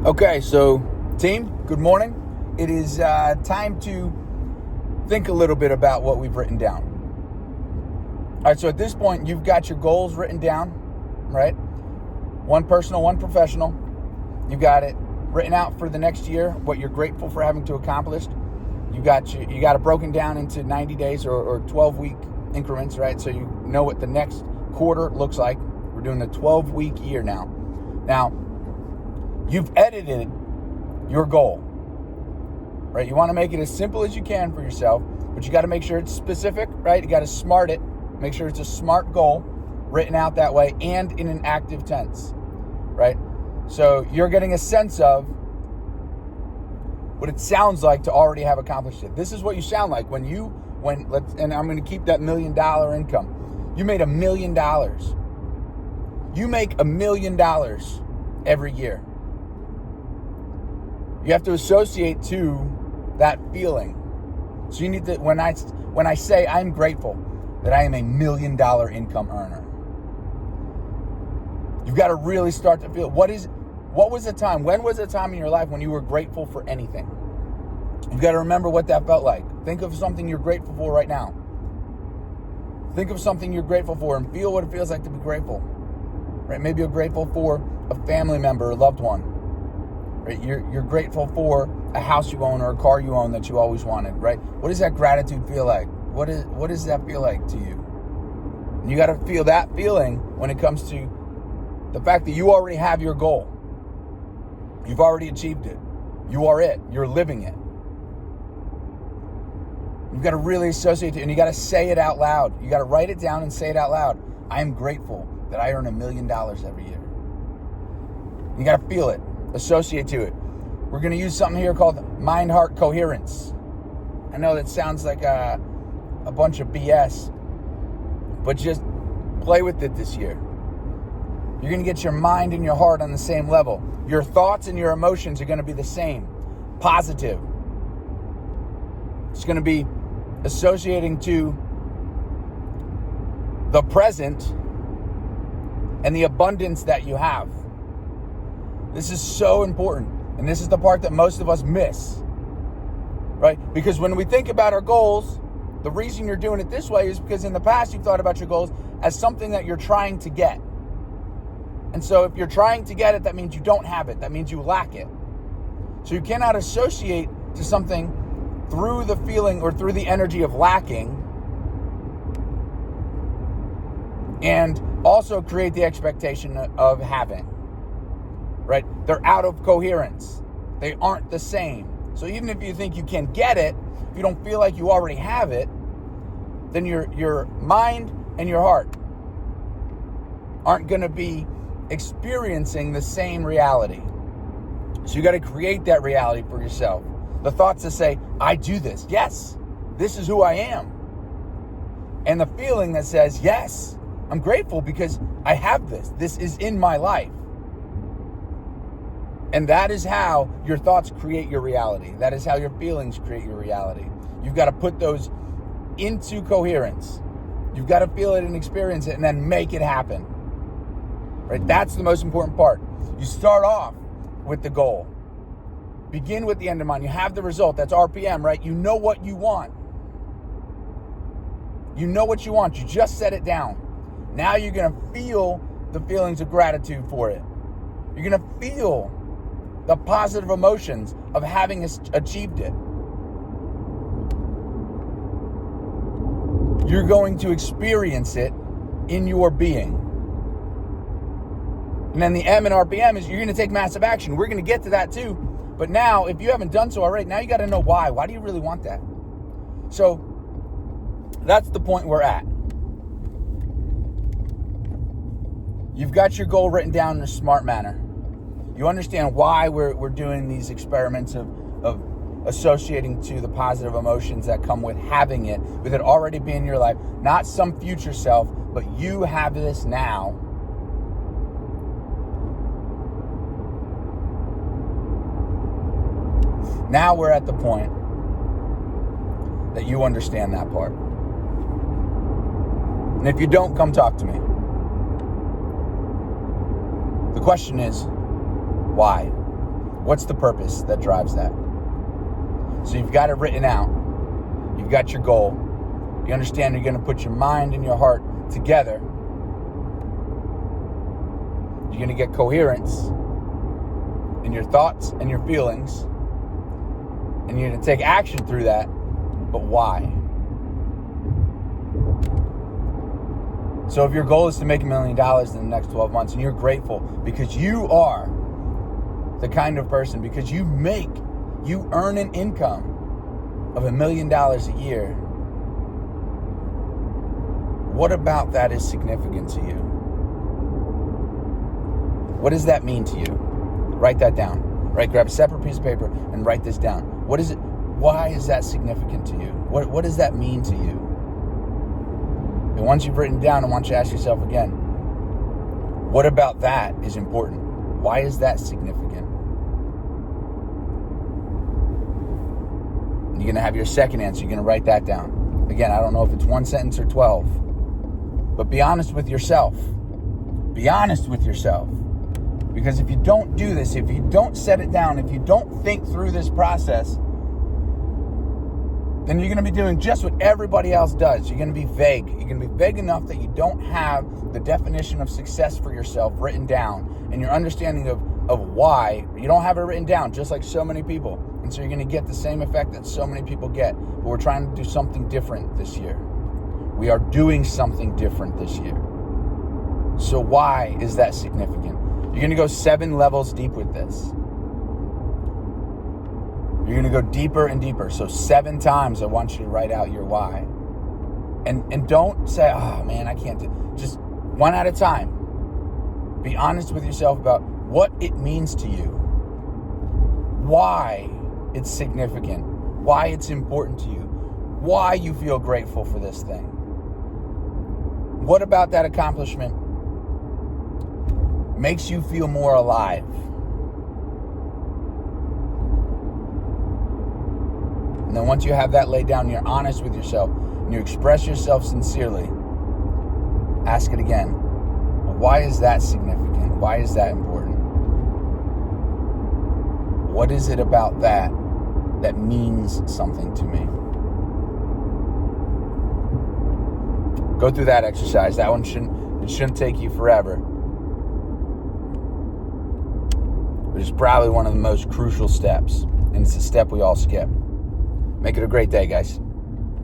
Okay, so team, good morning. It is time to think a little bit about what we've written down. All right, so at this point, you've got your goals written down, right? One personal, one professional. You've got it written out for the next year, what you're grateful for having to accomplish. You got it broken down into 90 days or 12-week increments, right? So you know what the next quarter looks like. We're doing the 12-week year now. Now, you've edited your goal, right? You want to make it as simple as you can for yourself, but you got to make sure it's specific, right? You got to smart it. Make sure it's a smart goal written out that way and in an active tense, right? So you're getting a sense of what it sounds like to already have accomplished it. This is what you sound like and I'm going to keep that $1 million income. You made $1 million. You make $1 million every year. You have to associate to that feeling. So you need to, when I say I'm grateful that I am a $1 million income earner, you've got to really when was a time in your life when you were grateful for anything? You've got to remember what that felt like. Think of something you're grateful for right now. Think of something you're grateful for and feel what it feels like to be grateful. Right? Maybe you're grateful for a family member or loved one. Right? You're grateful for a house you own or a car you own that you always wanted, right? What does that gratitude feel like? What does that feel like to you? And you got to feel that feeling when it comes to the fact that you already have your goal. You've already achieved it. You are it. You're living it. You've got to really associate it, and you got to say it out loud. You got to write it down and say it out loud. I am grateful that I earn $1 million every year. You got to feel it. Associate to it. We're going to use something here called mind-heart coherence. I know that sounds like a bunch of BS, but just play with it this year. You're going to get your mind and your heart on the same level. Your thoughts and your emotions are going to be the same. Positive. It's going to be associating to the present and the abundance that you have. This is so important. And this is the part that most of us miss, right? Because when we think about our goals, the reason you're doing it this way is because in the past you've thought about your goals as something that you're trying to get. And so if you're trying to get it, that means you don't have it. That means you lack it. So you cannot associate to something through the feeling or through the energy of lacking and also create the expectation of having. Right? They're out of coherence. They aren't the same. So even if you think you can get it, if you don't feel like you already have it, then your mind and your heart aren't going to be experiencing the same reality. So you got to create that reality for yourself. The thoughts that say, I do this. Yes, this is who I am. And the feeling that says, yes, I'm grateful because I have this. This is in my life. And that is how your thoughts create your reality. That is how your feelings create your reality. You've got to put those into coherence. You've got to feel it and experience it and then make it happen. Right? That's the most important part. You start off with the goal. Begin with the end in mind. You have the result. That's RPM, right? You know what you want. You know what you want. You just set it down. Now you're going to feel the feelings of gratitude for it. You're going to feel the positive emotions of having achieved it. You're going to experience it in your being. And then the M in RPM is you're going to take massive action. We're going to get to that too. But now, if you haven't done so already, now you got to know why. Why do you really want that? So that's the point we're at. You've got your goal written down in a smart manner. You understand why we're doing these experiments of associating to the positive emotions that come with having it, with it already being in your life. Not some future self, but you have this now. Now we're at the point that you understand that part. And if you don't, come talk to me. The question is, why? What's the purpose that drives that? So you've got it written out. You've got your goal. You understand you're going to put your mind and your heart together. You're going to get coherence in your thoughts and your feelings. And you're going to take action through that. But why? So if your goal is to make $1 million in the next 12 months and you're grateful because you are the kind of person, because you earn an income of $1 million a year, what about that is significant to you? What does that mean to you? Write that down. Right? Grab a separate piece of paper and write this down. What is it? Why is that significant to you? What does that mean to you? And once you've written down, I want you to ask yourself again, what about that is important? Why is that significant? You're going to have your second answer. You're going to write that down. Again, I don't know if it's 1 sentence or 12, but be honest with yourself. Be honest with yourself. Because if you don't do this, if you don't set it down, if you don't think through this process, then you're going to be doing just what everybody else does. You're going to be vague. You're going to be vague enough that you don't have the definition of success for yourself written down, and your understanding of why. You don't have it written down, just like so many people. And so you're going to get the same effect that so many people get. But we're trying to do something different this year. We are doing something different this year. So why is that significant? You're going to go 7 levels deep with this. You're going to go deeper and deeper. So 7 times I want you to write out your why. And don't say, oh man, I can't do it. Just one at a time. Be honest with yourself about what it means to you. Why it's significant. Why it's important to you. Why you feel grateful for this thing. What about that accomplishment makes you feel more alive? And then once you have that laid down, you're honest with yourself, and you express yourself sincerely, ask it again. Why is that significant? Why is that important? What is it about that means something to me? Go through that exercise. That one shouldn't take you forever. But it's probably one of the most crucial steps, and it's a step we all skip. Make it a great day, guys.